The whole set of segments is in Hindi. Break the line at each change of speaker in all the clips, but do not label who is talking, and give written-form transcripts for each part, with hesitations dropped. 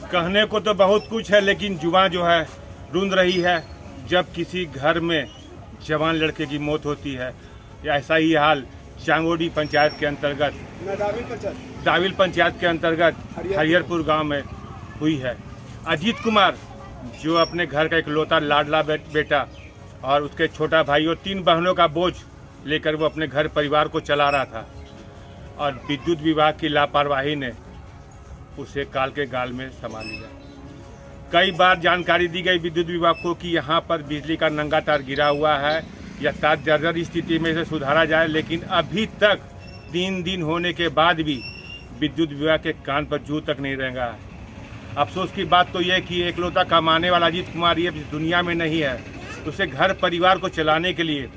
कहने को तो बहुत कुछ है, लेकिन जुबान जो है रूंध रही है। जब किसी घर में जवान लड़के की मौत होती है, या ऐसा ही हाल चांगोडी पंचायत के अंतर्गत दाविल पंचायत के अंतर्गत हरिहरपुर गांव में हुई है। अजीत कुमार जो अपने घर का इकलौता लाडला बेटा और उसके छोटा भाई और 3 बहनों का बोझ लेकर वो अपने घर परिवार को चला रहा था, और विद्युत विभाग की लापरवाही ने उसे काल के गाल में समा लिया। कई बार जानकारी दी गई विद्युत विभाग को कि यहाँ पर बिजली का नंगा तार गिरा हुआ है, या तार जर्जर स्थिति में इसे सुधारा जाए, लेकिन अभी तक 3 दिन होने के बाद भी विद्युत विभाग के कान पर जू तक नहीं रेंगा है। अफसोस की बात तो यह कि एकलौता कमाने वाला अजीत कुमार ये इस दुनिया में नहीं है। उसे घर परिवार को चलाने के लिए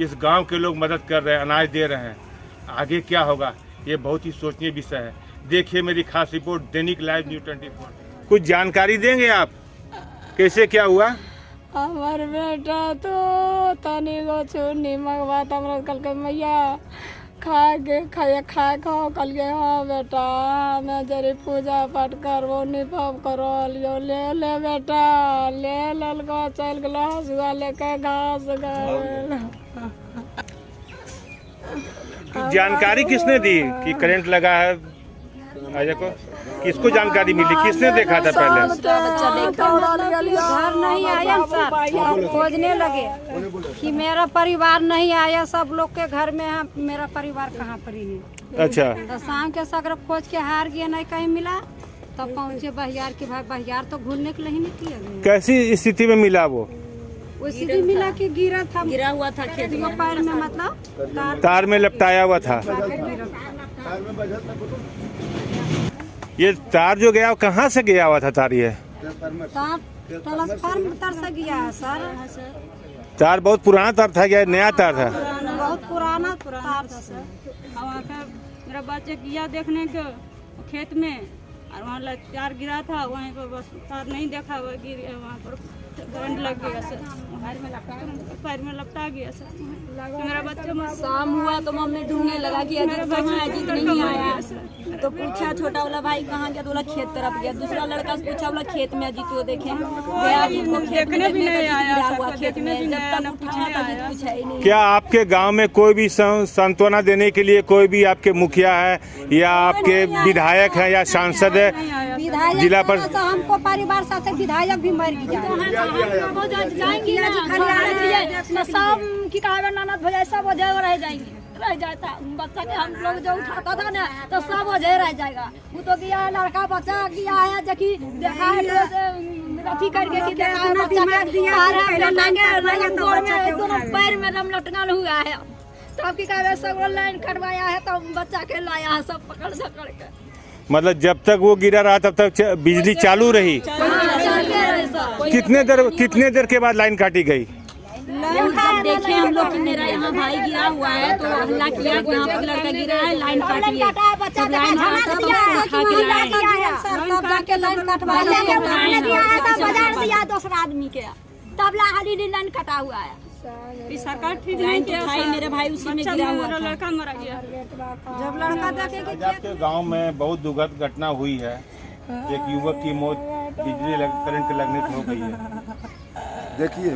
इस गांव के लोग मदद कर रहे हैं, अनाज दे रहे हैं। आगे क्या होगा ये बहुत ही सोचनीय विषय है। देखिए मेरी खास रिपोर्ट दैनिक लाइव न्यूज़ 24। कुछ जानकारी देंगे आप, कैसे क्या हुआ?
हमार बेटा तो तनी गो चूनी मंगवाता हमरा कल के मैया खाए खाओ कल के। हाँ बेटा मैं जरी पूजा पाठ करबो निपब करो लियो ले बेटा ले ललको चल गलो हसुआ लेके घास गए।
जानकारी किसने दी कि करंट लगा है? अजय को किसको जानकारी मिली, किसने देखा था पहले?
घर नहीं आया सब खोजने लगे कि मेरा परिवार नहीं आया, सब लोग के घर में है, मेरा परिवार कहाँ पर ही है।
अच्छा,
तो शाम के सगर खोज के हार गया, नहीं कहीं मिला। तब पहुँचे बहियार के भाई, बहियार तो घूमने के लिए नहीं किया।
कैसी स्थिति में मिला वो?
उसी मिला के गिरा हुआ था खेत में, पैर में मतलब
तार में लपटाया हुआ था। ये तार जो गया कहाँ से गया हुआ था तार? ये
ट्रांसफार्मर तार से गया है सर।
तार बहुत पुराना तार था या नया तार था?
बहुत पुराना तार था सर।
वहाँ पे मेरा बच्चे किया देखने को खेत में, और वहाँ तार गिरा था, वहीं पर बस तार नहीं देखा, वो गिर गया, वहाँ पर करंट लग गया सर, पैर में लपटा गया सर। मेरा बच्चा
शाम हुआ तो मम्मी ढूंढने लगा कि अजीत नहीं आया, तो पूछा छोटा वाला भाई कहाँ गया, तो बोला खेत तरफ गया। दूसरा लड़का से पूछा, बोला खेत में अजीत को देखे गया, अजीत को खेत में भी नहीं आया हुआ खेत में। जब तक पूछा तो अजीत पूछा ही नहीं।
क्या आपके गांव में कोई भी सांत्वना देने के लिए कोई भी आपके मुखिया है या आपके विधायक है या सांसद है? जिला पर
हमको परिवार साथ विधायक भी मर गया,
सब की कहावे ननद भैया सब वजह रह जाएंगे, रह जाता बच्चा के हम लोग जो उठाता था ना तो सब वजह रह जाएगा। वो तो गया लड़का बच्चा गया है, जबकि देखा है अथी करके कि देखा है बच्चा के दोनों पैर में दम लटकल हुआ है। तब की कहावे सब लाइन कटवाया है, तो बच्चा के लाया है सब पकड़ सकड़ के।
मतलब जब तक वो गिरा रहा तब तक बिजली चालू रही? कितने देर के बाद लाइन काटी गई?
जब देखे हम लोग कि मेरा यहाँ भाई गिरा हुआ है, तो हल्ला किया कि यहाँ पे लड़का गिरा है, लाइन काटिए। जब लाइन काटा तो उठा के लाइन दूसरा आदमी के, तब लाइन कटा हुआ है।
सरकार ठीक नहीं
भाई मेरे भाई उसी में गिरा हुआ था,
लड़का मरा गया।
जब लड़का देखे कि
आपके गांव में बहुत दुखद घटना हुई है, एक युवक की मौत बिजली करंट लगने से हो गई है।
देखिए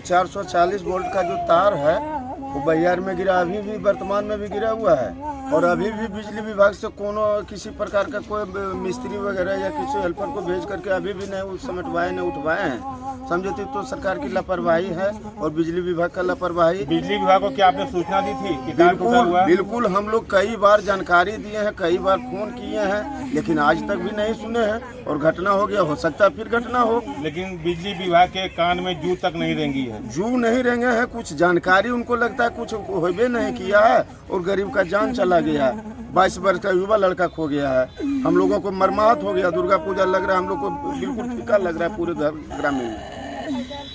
440 वोल्ट का जो तार है वो बहियार में गिरा, अभी भी वर्तमान में भी गिरा हुआ है, और अभी भी बिजली विभाग से कोनो किसी प्रकार का कोई मिस्त्री वगैरह या किसी हेल्पर को भेज करके अभी भी नहीं समेटवाए नहीं उठवाए हैं। समझते तो सरकार की लापरवाही है और बिजली विभाग का लापरवाही।
बिजली विभाग को क्या आपने सूचना दी थी कि तार टूटा हुआ है?
बिल्कुल हम लोग कई बार जानकारी दिए हैं, कई बार फोन किए हैं, लेकिन आज तक भी नहीं सुने हैं, और घटना हो गया, हो सकता है फिर घटना हो।
लेकिन बिजली विभाग के कान में जू तक नहीं रेंगी है।
जू नहीं रेंगे हैं, कुछ जानकारी उनको लगता है कुछ होबे नहीं किया है, और गरीब का जान चला गया है। 22 वर्ष का युवा लड़का खो गया है। हम लोगों को मर्माहत हो गया। दुर्गा पूजा लग रहा है, हम लोग को बिल्कुल फीका लग रहा है पूरे ग्रामीण में।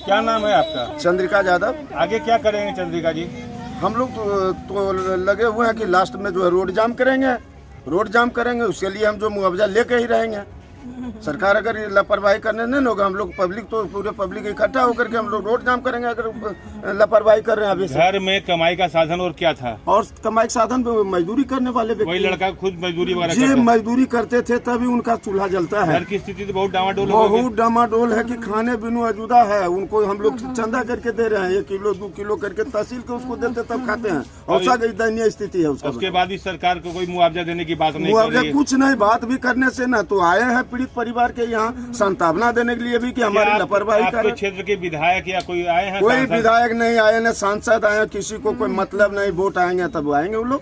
क्या नाम है आपका?
चंद्रिका यादव।
आगे क्या करेंगे चंद्रिका जी?
हम लोग तो लगे हुए हैं कि लास्ट में जो है रोड जाम करेंगे, उसके लिए हम जो मुआवजा लेके ही रहेंगे। सरकार अगर लापरवाही करने नहीं होगा, हम लोग पब्लिक तो पूरे पब्लिक इकट्ठा होकर के हम लोग रोड जाम करेंगे। अगर लापरवाही कर रहे हैं अभी से।
घर में कमाई का साधन और क्या था?
और कमाई के साधन मजदूरी करने वाले
वही
व्यक्ति,
लड़का खुद मजदूरी वगैरह
जी
करता है।
मजदूरी करते थे तभी उनका चूल्हा जलता है।
घर की स्थिति तो बहुत डामाडोल हो गई।
बहुत डामाडोल है कि खाने बिनु अजुदा है। उनको हम लोग चंदा करके दे रहे हैं, 1 किलो 2 किलो करके तहसील के उसको देते तब खाते हैं। और ऐसा दयनीय स्थिति है उसका।
उसके बाद इस सरकार को कोई मुआवजा देने की बात नहीं कर
मुआवजा
रही है।
कुछ नहीं, बात भी करने से ना तो आए हैं पीड़ित परिवार के यहाँ सांत्वना देने के लिए भी कि हमारी लापरवाही कर।
आपके क्षेत्र के विधायक या कोई आए हैं?
कोई
सांसद?
विधायक नहीं आए, न सांसद आए, किसी को कोई मतलब नहीं। वोट आएंगे तब आएंगे वो लोग,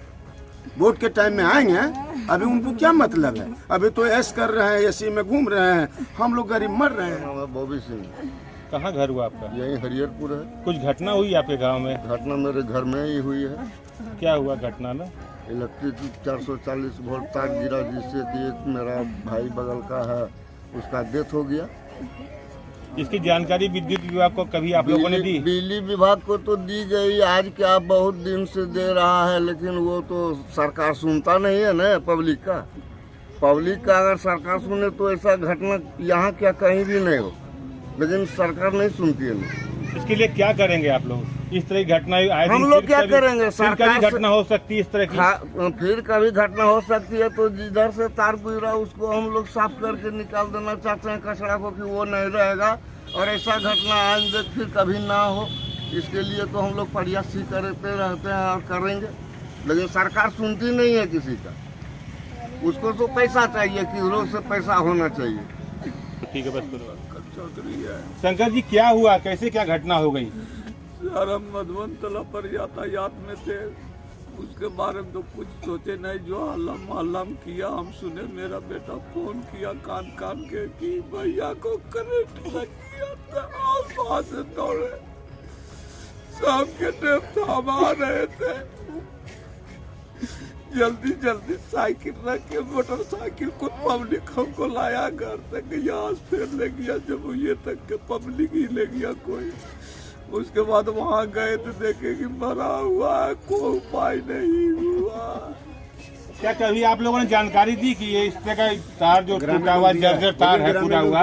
वोट के टाइम में आएंगे। अभी उनको क्या मतलब है? अभी तो ऐश कर रहे हैं, एसी में घूम रहे हैं, हम लोग गरीब मर रहे हैं।
बॉबी सिंह,
कहाँ घर हुआ आपका?
यही हरिहरपुर है।
कुछ घटना हुई आपके गांव में?
घटना मेरे घर में ही हुई है।
क्या हुआ घटना में?
इलेक्ट्रिक 440 वोल्ट तार गिरा, जिससे कि एक मेरा भाई बगल का है उसका डेथ हो गया।
इसकी जानकारी विद्युत विभाग को कभी आप लोगों ने दी?
बिजली विभाग को तो दी गई, आज क्या बहुत दिन से दे रहा है, लेकिन वो तो सरकार सुनता नहीं है ना पब्लिक का। पब्लिक का अगर सरकार सुने तो ऐसा घटना यहाँ क्या कहीं भी नहीं हो, लेकिन सरकार नहीं सुनती है।
इसके लिए क्या करेंगे आप लोग? इस तरह की घटना आए दिन
हम लोग क्या करेंगे?
फिर
सरकार
कभी घटना हो सकती है इस तरह की।
फिर कभी घटना हो सकती है, तो जिधर से तार गुजरा उसको हम लोग साफ करके निकाल देना चाहते हैं कचरा को, कि वो नहीं रहेगा और ऐसा घटना आइंदे फिर कभी ना हो। इसके लिए तो हम लोग प्रयास ही करते रहते हैं और करेंगे, लेकिन सरकार सुनती नहीं है किसी का। उसको तो पैसा चाहिए, किधरों से पैसा होना चाहिए।
ठीक है, बस शंकर जी क्या हुआ, कैसे क्या घटना हो गई?
यार हम मधुबन तला पर यातायात में थे, उसके बारे में तो कुछ सोचे नहीं। जो हल्लाम किया हम सुने, मेरा बेटा फोन किया कान कान के कि भैया को करंट लग गया था, और वहाँ से दौड़े। शाम के टाइम था, हम आ रहे थे, जल्दी जल्दी साइकिल रख के मोटरसाइकिल को पब्लिक हमको लाया घर तक, यहाँ फिर ले गया जब ये तक के पब्लिक ही ले गया कोई। उसके बाद वहाँ गए तो देखे कि मरा हुआ है, कोई उपाय नहीं हुआ।
क्या कभी आप लोगों ने जानकारी दी कि ये इस तरह का तार जो टूटा हुआ जर्जर तार है टूटा हुआ,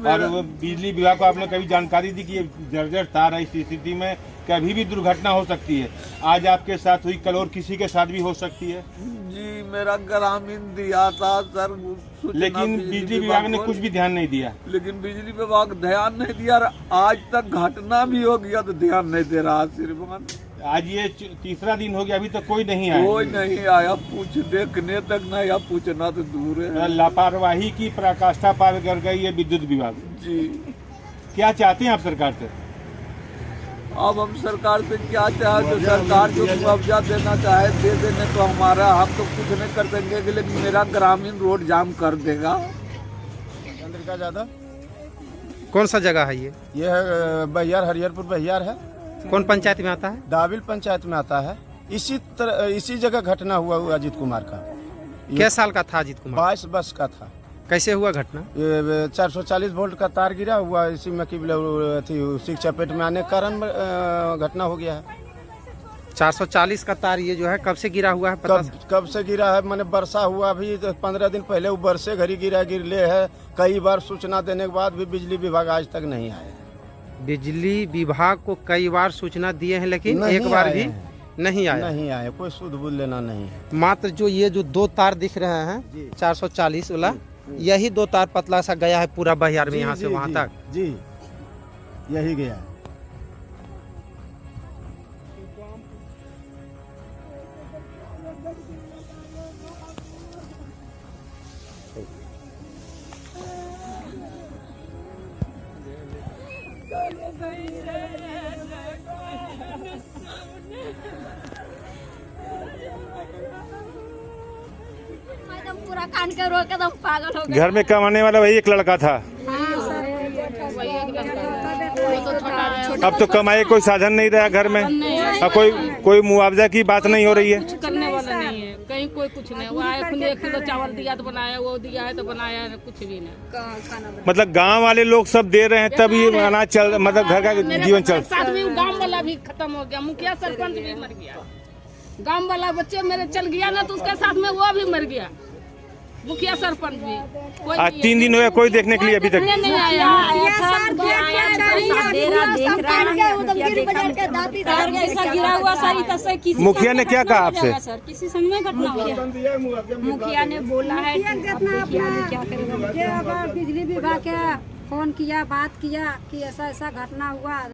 और वो बिजली विभाग को आपने कभी जानकारी दी कि ये जर्जर तार है, इस स्थिति में कभी भी दुर्घटना हो सकती है? आज आपके साथ हुई, कल और किसी के साथ भी हो सकती है।
जी मेरा ग्रामीण दिया था सर,
लेकिन बिजली विभाग ने कुछ भी ध्यान नहीं दिया।
लेकिन बिजली विभाग ध्यान नहीं दिया, आज तक घटना भी हो गया तो ध्यान नहीं दे रहा। श्रीमान
आज ये तीसरा दिन हो गया, अभी तक कोई नहीं आया।
कोई नहीं आया, पूछ देखने तक नहीं आया, पूछना तो दूर है।
लापरवाही की पराकाष्ठा पार कर गई है विद्युत विभाग।
जी
क्या चाहते हैं आप सरकार से?
अब हम सरकार से क्या चाहे, जो सरकार जो मुआवजा देना चाहे दे देने, तो हमारा हम तो कुछ नहीं कर देंगे, लेकिन मेरा ग्रामीण रोड जाम कर देगा।
चंद्रिका यादव।
कौन सा जगह है ये?
है बहियार, हरिहरपुर बहियार है।
कौन पंचायत में आता है?
दाविल पंचायत में आता है। इसी जगह घटना हुआ अजीत कुमार का।
क्या साल का था अजीत कुमार?
22 वर्ष का था।
कैसे हुआ घटना?
ये 440 वोल्ट का तार गिरा हुआ, इसी में की उसी चपेट में आने के कारण घटना हो गया है।
440 का तार ये जो है कब से गिरा हुआ है पता?
कब से गिरा है? मैंने वर्षा हुआ अभी 15 दिन पहले, वो बरसे घड़ी गिरले है। कई बार सूचना देने के बाद भी बिजली विभाग आज तक नहीं आया।
बिजली विभाग को कई बार सूचना दिए हैं, लेकिन एक बार भी नहीं आया।
नहीं आया, कोई सुध बुध लेना नहीं है।
मात्र जो ये जो 2 तार दिख रहे हैं 440 वाला, यही 2 तार पतला सा गया है पूरा बहियार में, यहाँ से वहाँ तक।
जी यही गया है।
पूरा कान के रो के एकदम पागल हो गए।
घर में कमाने वाला वही एक लड़का था। अब तो कमाई कोई साधन नहीं रहा घर में, अब कोई मुआवजा की बात नहीं हो रही है।
कुछ करने वाला नहीं है, कहीं कोई कुछ नहीं हुआ है। 1 किलो चावल दिया तो बनाया, वो दिया है तो बनाया, कुछ भी नहीं।
मतलब गांव वाले लोग सब दे रहे हैं तब ये अनाज चल, मतलब घर का जीवन चल।
साथ में गांव वाला भी खत्म हो गया, मुखिया सरपंच भी मर गया, गांव वाला बच्चे मेरे चल गया ना, तो उसके साथ में वो भी मर गया।
मुखिया सरपंच भी कोई
आज 3 दिन हुए, कोई देखने के लिए अभी तक
नहीं आया। ऐसा गिरा हुआ सर, इतना से किसी
मुखिया ने क्या कहा आपसे?
सर किसी संग में घटना हुआ।
मुखिया ने बोला है क्या करेगा, बिजली विभाग के फोन किया, बात किया कि ऐसा ऐसा घटना हुआ।